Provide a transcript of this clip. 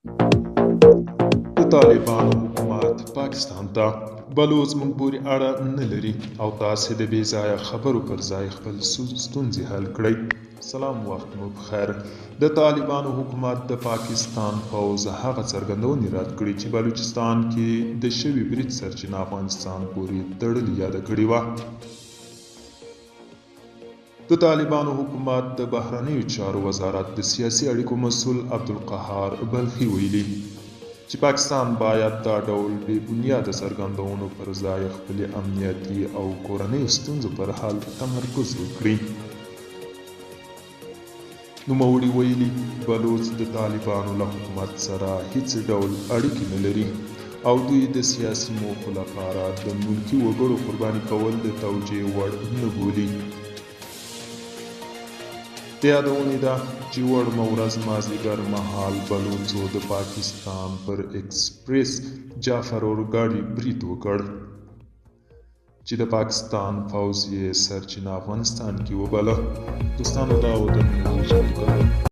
د طالبانو حکومت پاکستان ته بلوڅ موږ پورې اړه نه لري او تاسې د بې ځایه خبرو پر ځای خپل ستونزې حل کړئ. سلام، وخت مو بخیر. د طالبانو حکومت د پاکستان پوځ هغه څرګندونې رد کړې چې بلوچستان کې د شوي برید سرچینه افغانستان پورې تړلې یاده کړې وه. د طالبانو حکومت د بهرنیو چارو وزارت د سیاسي اړیکو مسؤل عبدالقهار بلخي ویلي چې پاکستان باید دا ډول بې بنیاده څرګندونو پر ځای خپلې امنیتي او کورنیو ستونزو پر حل تمرکز وکړي. نوموړي ویلي بلوڅ د طالبانو له حکومت سره هیڅ ډول اړیکې نه لري او دوی د سیاسي موخو لپاره د ملکي وګړو قرباني کول د توجیه وړ نه بولي. د یادونې ده چې وړمه ورځ مازدیګر مهال بلوڅو د پاکستان پر ایکسپریس جعفر اورګاډي برید وکړ چې د پاکستان پوځ یې سرچینه افغانستان کې وباله. دوستانو، دا و د نن ورځې